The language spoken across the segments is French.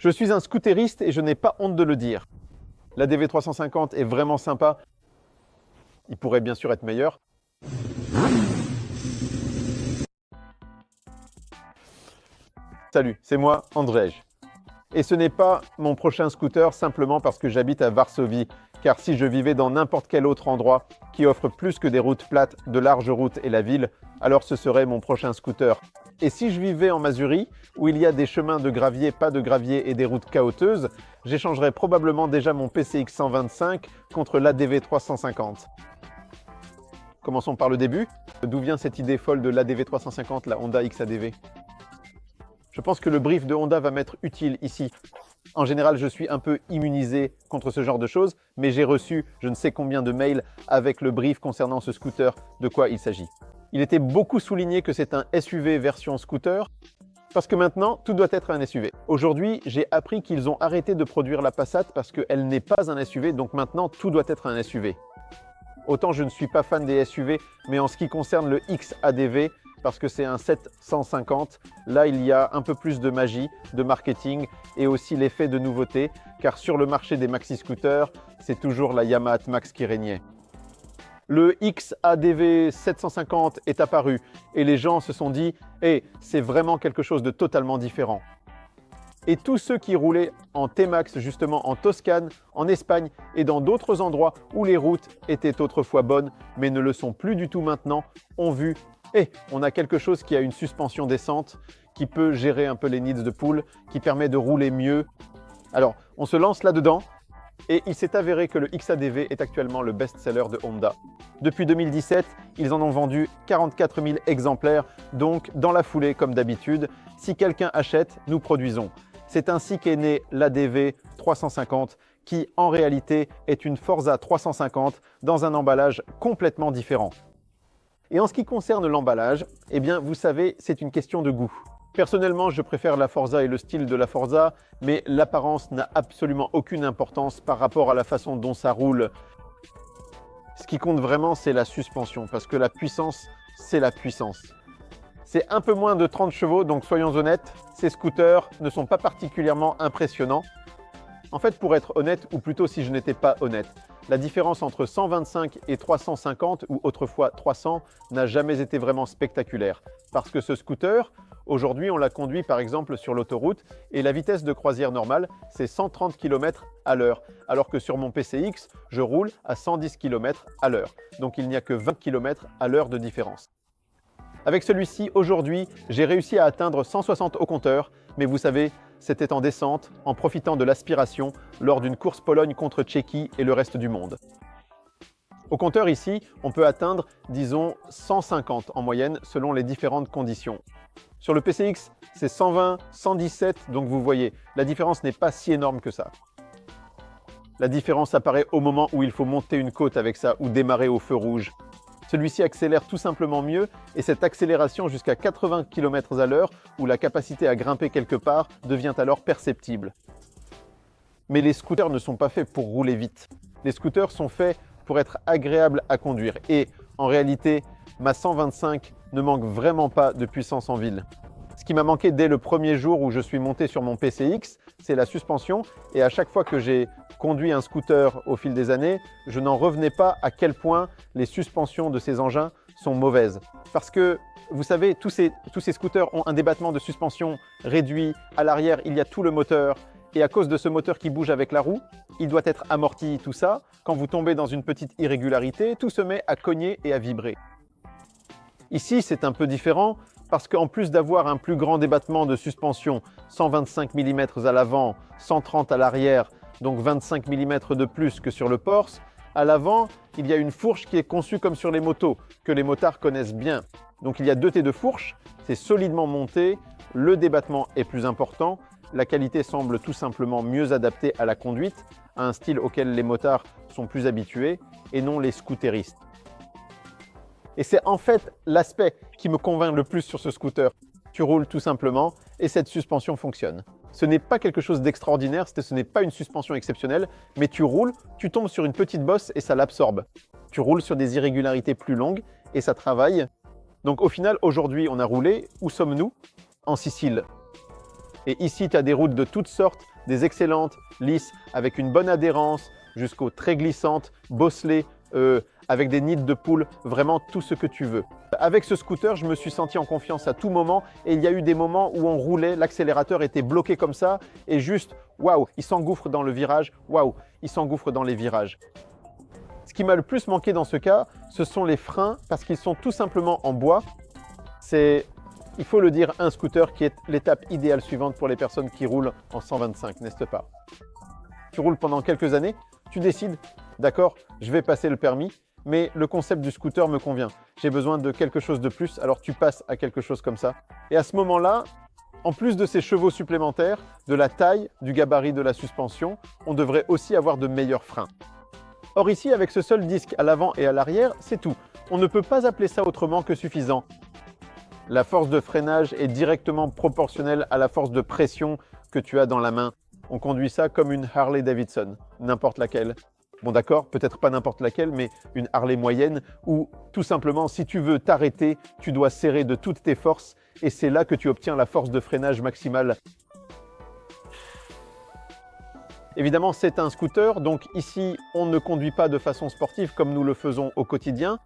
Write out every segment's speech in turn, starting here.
Je suis un scooteriste et je n'ai pas honte de le dire. L'ADV 350 est vraiment sympa. Il pourrait bien sûr être meilleur. Salut, c'est moi, Andrzej. Et ce n'est pas mon prochain scooter simplement parce que j'habite à Varsovie, car si je vivais dans n'importe quel autre endroit qui offre plus que des routes plates, de larges routes et la ville, alors ce serait mon prochain scooter. Et si je vivais en Mazurie, où il y a des chemins de gravier, pas de gravier et des routes chaotiques, j'échangerais probablement déjà mon PCX 125 contre l'ADV 350. Commençons par le début. D'où vient cette idée folle de l'ADV 350, la Honda XADV? Je pense que le brief de Honda va m'être utile ici. En général, je suis un peu immunisé contre ce genre de choses, mais j'ai reçu je ne sais combien de mails avec le brief concernant ce scooter, de quoi il s'agit. Il était beaucoup souligné que c'est un SUV version scooter, parce que maintenant, tout doit être un SUV. Aujourd'hui, j'ai appris qu'ils ont arrêté de produire la Passat parce qu'elle n'est pas un SUV, donc maintenant, tout doit être un SUV. Autant je ne suis pas fan des SUV, mais en ce qui concerne le XADV, parce que c'est un 750, là il y a un peu plus de magie, de marketing et aussi l'effet de nouveauté, car sur le marché des maxi-scooters, c'est toujours la Yamaha Max qui régnait. Le XADV 750 est apparu et les gens se sont dit « Hey, c'est vraiment quelque chose de totalement différent ». Et tous ceux qui roulaient en T-Max, justement en Toscane, en Espagne et dans d'autres endroits où les routes étaient autrefois bonnes, mais ne le sont plus du tout maintenant, ont vu on a quelque chose qui a une suspension décente, qui peut gérer un peu les needs de poule, qui permet de rouler mieux. Alors, on se lance là-dedans et il s'est avéré que le XADV est actuellement le best-seller de Honda. Depuis 2017, ils en ont vendu 44 000 exemplaires, donc dans la foulée comme d'habitude, si quelqu'un achète, nous produisons. C'est ainsi qu'est né l'ADV 350 qui en réalité est une Forza 350 dans un emballage complètement différent. Et en ce qui concerne l'emballage, eh bien vous savez, c'est une question de goût. Personnellement, je préfère la Forza et le style de la Forza, mais l'apparence n'a absolument aucune importance par rapport à la façon dont ça roule. Ce qui compte vraiment, c'est la suspension, parce que la puissance, c'est la puissance. C'est un peu moins de 30 chevaux, donc soyons honnêtes, ces scooters ne sont pas particulièrement impressionnants. En fait, pour être honnête, ou plutôt si je n'étais pas honnête, la différence entre 125 et 350, ou autrefois 300, n'a jamais été vraiment spectaculaire. Parce que ce scooter, aujourd'hui, on l'a conduit par exemple sur l'autoroute, et la vitesse de croisière normale, c'est 130 km à l'heure. Alors que sur mon PCX, je roule à 110 km à l'heure. Donc il n'y a que 20 km à l'heure de différence. Avec celui-ci, aujourd'hui, j'ai réussi à atteindre 160 au compteur, mais vous savez, c'était en descente, en profitant de l'aspiration, lors d'une course Pologne contre Tchéquie et le reste du monde. Au compteur ici, on peut atteindre, disons, 150 en moyenne, selon les différentes conditions. Sur le PCX, c'est 120, 117, donc vous voyez, la différence n'est pas si énorme que ça. La différence apparaît au moment où il faut monter une côte avec ça ou démarrer au feu rouge. Celui-ci accélère tout simplement mieux et cette accélération jusqu'à 80 km à l'heure où la capacité à grimper quelque part devient alors perceptible. Mais les scooters ne sont pas faits pour rouler vite. Les scooters sont faits pour être agréables à conduire et en réalité, ma 125 ne manque vraiment pas de puissance en ville. Ce qui m'a manqué dès le premier jour où je suis monté sur mon PCX, c'est la suspension et à chaque fois que j'ai conduit un scooter au fil des années, je n'en revenais pas à quel point les suspensions de ces engins sont mauvaises. Parce que, vous savez, tous ces scooters ont un débattement de suspension réduit. À l'arrière, il y a tout le moteur. Et à cause de ce moteur qui bouge avec la roue, il doit être amorti, tout ça. Quand vous tombez dans une petite irrégularité, tout se met à cogner et à vibrer. Ici, c'est un peu différent parce qu'en plus d'avoir un plus grand débattement de suspension, 125 mm à l'avant, 130 à l'arrière, donc 25 mm de plus que sur le Porsche, à l'avant, il y a une fourche qui est conçue comme sur les motos, que les motards connaissent bien. Donc il y a 2 T de fourche, c'est solidement monté, le débattement est plus important, la qualité semble tout simplement mieux adaptée à la conduite, à un style auquel les motards sont plus habitués, et non les scooteristes. Et c'est en fait l'aspect qui me convainc le plus sur ce scooter. Tu roules tout simplement et cette suspension fonctionne. Ce n'est pas quelque chose d'extraordinaire, ce n'est pas une suspension exceptionnelle, mais tu roules, tu tombes sur une petite bosse et ça l'absorbe. Tu roules sur des irrégularités plus longues et ça travaille. Donc au final, aujourd'hui, on a roulé. Où sommes-nous? En Sicile. Et ici, tu as des routes de toutes sortes, des excellentes, lisses, avec une bonne adhérence, jusqu'aux très glissantes, bosselées, avec des nids de poules, vraiment tout ce que tu veux. Avec ce scooter, je me suis senti en confiance à tout moment et il y a eu des moments où on roulait, l'accélérateur était bloqué comme ça et juste, waouh, il s'engouffre dans le virage, waouh, il s'engouffre dans les virages. Ce qui m'a le plus manqué dans ce cas, ce sont les freins parce qu'ils sont tout simplement en bois. C'est, il faut le dire, un scooter qui est l'étape idéale suivante pour les personnes qui roulent en 125, n'est-ce pas? Tu roules pendant quelques années, tu décides, d'accord, je vais passer le permis, mais le concept du scooter me convient. J'ai besoin de quelque chose de plus, alors tu passes à quelque chose comme ça. Et à ce moment-là, en plus de ces chevaux supplémentaires, de la taille, du gabarit de la suspension, on devrait aussi avoir de meilleurs freins. Or ici, avec ce seul disque à l'avant et à l'arrière, c'est tout. On ne peut pas appeler ça autrement que suffisant. La force de freinage est directement proportionnelle à la force de pression que tu as dans la main. On conduit ça comme une Harley Davidson, n'importe laquelle. Bon d'accord, peut-être pas n'importe laquelle, mais une Harley moyenne où tout simplement, si tu veux t'arrêter, tu dois serrer de toutes tes forces et c'est là que tu obtiens la force de freinage maximale. Évidemment, c'est un scooter, donc ici, on ne conduit pas de façon sportive comme nous le faisons au quotidien.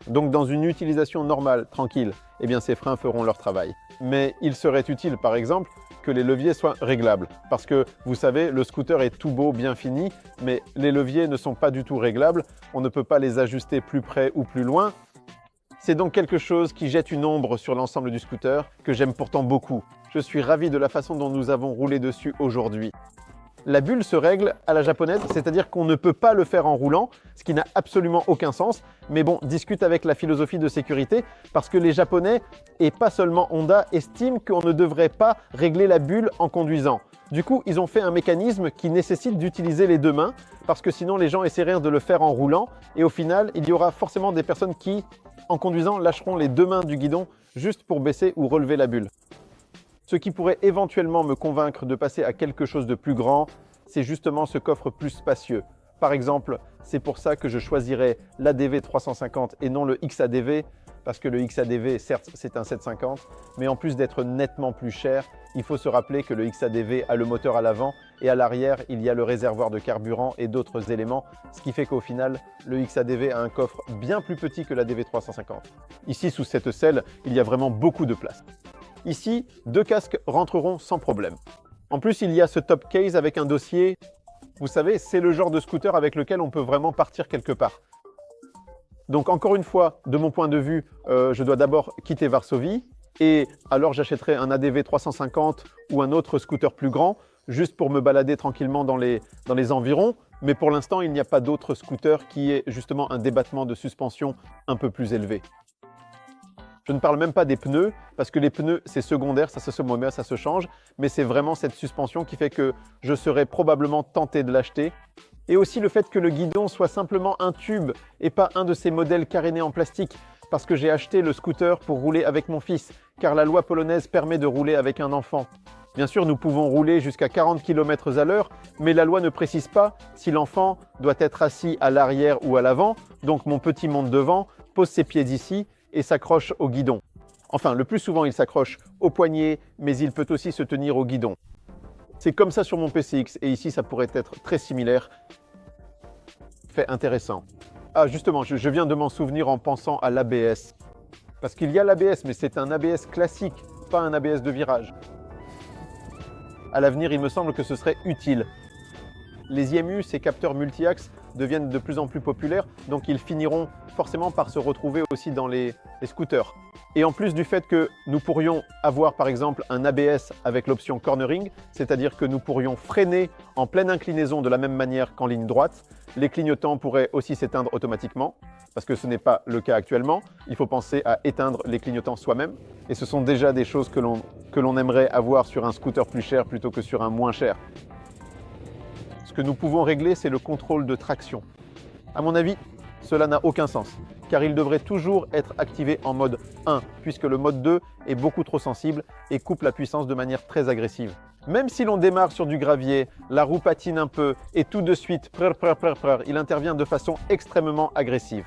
Donc dans une utilisation normale, tranquille, eh bien ces freins feront leur travail. Mais il serait utile, par exemple, que les leviers soient réglables. Parce que, vous savez, le scooter est tout beau, bien fini, mais les leviers ne sont pas du tout réglables. On ne peut pas les ajuster plus près ou plus loin. C'est donc quelque chose qui jette une ombre sur l'ensemble du scooter, que j'aime pourtant beaucoup. Je suis ravi de la façon dont nous avons roulé dessus aujourd'hui. La bulle se règle à la japonaise, c'est-à-dire qu'on ne peut pas le faire en roulant, ce qui n'a absolument aucun sens. Mais bon, discute avec la philosophie de sécurité, parce que les Japonais, et pas seulement Honda, estiment qu'on ne devrait pas régler la bulle en conduisant. Du coup, ils ont fait un mécanisme qui nécessite d'utiliser les deux mains, parce que sinon les gens essaieraient de le faire en roulant, et au final, il y aura forcément des personnes qui, en conduisant, lâcheront les deux mains du guidon juste pour baisser ou relever la bulle. Ce qui pourrait éventuellement me convaincre de passer à quelque chose de plus grand, c'est justement ce coffre plus spacieux. Par exemple, c'est pour ça que je choisirais l'ADV 350 et non le XADV, parce que le XADV, certes, c'est un 750, mais en plus d'être nettement plus cher, il faut se rappeler que le XADV a le moteur à l'avant et à l'arrière, il y a le réservoir de carburant et d'autres éléments, ce qui fait qu'au final, le XADV a un coffre bien plus petit que l'ADV 350. Ici, sous cette selle, il y a vraiment beaucoup de place. Ici, deux casques rentreront sans problème. En plus, il y a ce top case avec un dossier. Vous savez, c'est le genre de scooter avec lequel on peut vraiment partir quelque part. Donc encore une fois, de mon point de vue, je dois d'abord quitter Varsovie et alors j'achèterai un ADV 350 ou un autre scooter plus grand juste pour me balader tranquillement dans les environs. Mais pour l'instant, il n'y a pas d'autre scooter qui ait justement un débattement de suspension un peu plus élevé. Je ne parle même pas des pneus, parce que les pneus, c'est secondaire, ça se met, ça se change, mais c'est vraiment cette suspension qui fait que je serais probablement tenté de l'acheter. Et aussi le fait que le guidon soit simplement un tube et pas un de ces modèles carénés en plastique, parce que j'ai acheté le scooter pour rouler avec mon fils, car la loi polonaise permet de rouler avec un enfant. Bien sûr, nous pouvons rouler jusqu'à 40 km/h, mais la loi ne précise pas si l'enfant doit être assis à l'arrière ou à l'avant, donc mon petit monte devant, pose ses pieds ici, et s'accroche au guidon. Enfin, le plus souvent, il s'accroche au poignet, mais il peut aussi se tenir au guidon. C'est comme ça sur mon PCX, et ici, ça pourrait être très similaire. Fait intéressant. Ah, justement, je viens de m'en souvenir en pensant à l'ABS. Parce qu'il y a l'ABS, mais c'est un ABS classique, pas un ABS de virage. À l'avenir, il me semble que ce serait utile. Les IMU, ces capteurs multi-axes, deviennent de plus en plus populaires, donc ils finiront forcément par se retrouver aussi dans les scooters. Et en plus du fait que nous pourrions avoir par exemple un ABS avec l'option cornering, c'est-à-dire que nous pourrions freiner en pleine inclinaison de la même manière qu'en ligne droite, les clignotants pourraient aussi s'éteindre automatiquement, parce que ce n'est pas le cas actuellement. Il faut penser à éteindre les clignotants soi-même, et ce sont déjà des choses que l'on aimerait avoir sur un scooter plus cher plutôt que sur un moins cher. Ce que nous pouvons régler, c'est le contrôle de traction. À mon avis, cela n'a aucun sens, car il devrait toujours être activé en mode 1, puisque le mode 2 est beaucoup trop sensible et coupe la puissance de manière très agressive. Même si l'on démarre sur du gravier, la roue patine un peu et tout de suite, il intervient de façon extrêmement agressive.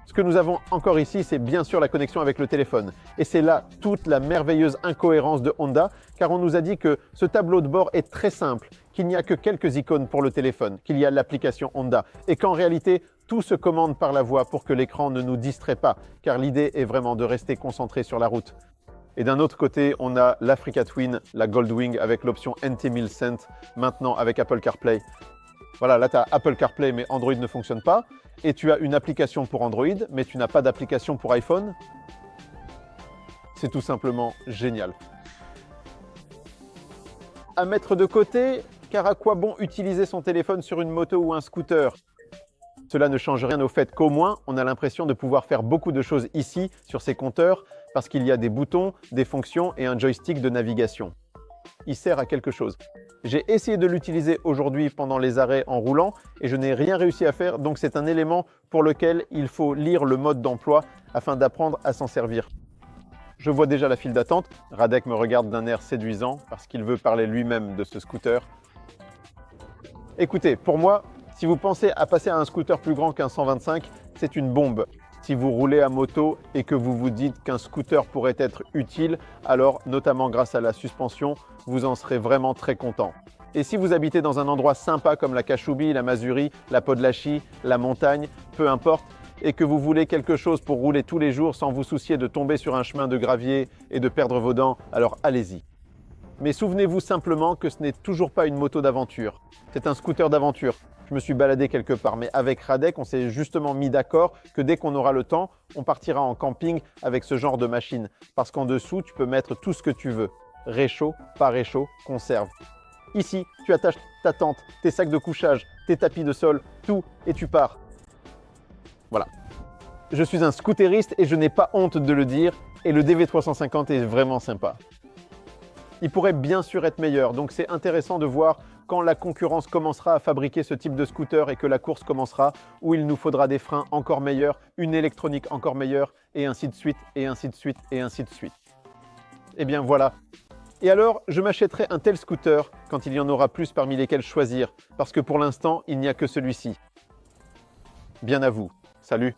Ce que nous avons encore ici, c'est bien sûr la connexion avec le téléphone. Et c'est là toute la merveilleuse incohérence de Honda car on nous a dit que ce tableau de bord est très simple, qu'il n'y a que quelques icônes pour le téléphone, qu'il y a l'application Honda, et qu'en réalité, tout se commande par la voix pour que l'écran ne nous distrait pas, car l'idée est vraiment de rester concentré sur la route. Et d'un autre côté, on a l'Africa Twin, la Goldwing avec l'option NT 1000 maintenant avec Apple CarPlay. Voilà, là tu as Apple CarPlay mais Android ne fonctionne pas. Et tu as une application pour Android, mais tu n'as pas d'application pour iPhone. C'est tout simplement génial. À mettre de côté, car à quoi bon utiliser son téléphone sur une moto ou un scooter? Cela ne change rien au fait qu'au moins, on a l'impression de pouvoir faire beaucoup de choses ici, sur ces compteurs, parce qu'il y a des boutons, des fonctions et un joystick de navigation. Il sert à quelque chose. J'ai essayé de l'utiliser aujourd'hui pendant les arrêts en roulant et je n'ai rien réussi à faire, donc c'est un élément pour lequel il faut lire le mode d'emploi afin d'apprendre à s'en servir. Je vois déjà la file d'attente. Radek me regarde d'un air séduisant parce qu'il veut parler lui-même de ce scooter. Écoutez, pour moi, si vous pensez à passer à un scooter plus grand qu'un 125, c'est une bombe. Si vous roulez à moto et que vous vous dites qu'un scooter pourrait être utile, alors, notamment grâce à la suspension, vous en serez vraiment très content. Et si vous habitez dans un endroit sympa comme la Cachoubie, la Mazurie, la Podlachie, la montagne, peu importe, et que vous voulez quelque chose pour rouler tous les jours sans vous soucier de tomber sur un chemin de gravier et de perdre vos dents, alors allez-y. Mais souvenez-vous simplement que ce n'est toujours pas une moto d'aventure. C'est un scooter d'aventure. Je me suis baladé quelque part, mais avec Radek, on s'est justement mis d'accord que dès qu'on aura le temps, on partira en camping avec ce genre de machine. Parce qu'en dessous, tu peux mettre tout ce que tu veux. Réchaud, pas réchaud, conserve. Ici, tu attaches ta tente, tes sacs de couchage, tes tapis de sol, tout, et tu pars. Voilà. Je suis un scooteriste et je n'ai pas honte de le dire, et le DV350 est vraiment sympa. Il pourrait bien sûr être meilleur, donc c'est intéressant de voir quand la concurrence commencera à fabriquer ce type de scooter et que la course commencera, où il nous faudra des freins encore meilleurs, une électronique encore meilleure, et ainsi de suite, et ainsi de suite, et ainsi de suite. Eh bien voilà. Et alors, je m'achèterai un tel scooter quand il y en aura plus parmi lesquels choisir, parce que pour l'instant, il n'y a que celui-ci. Bien à vous. Salut!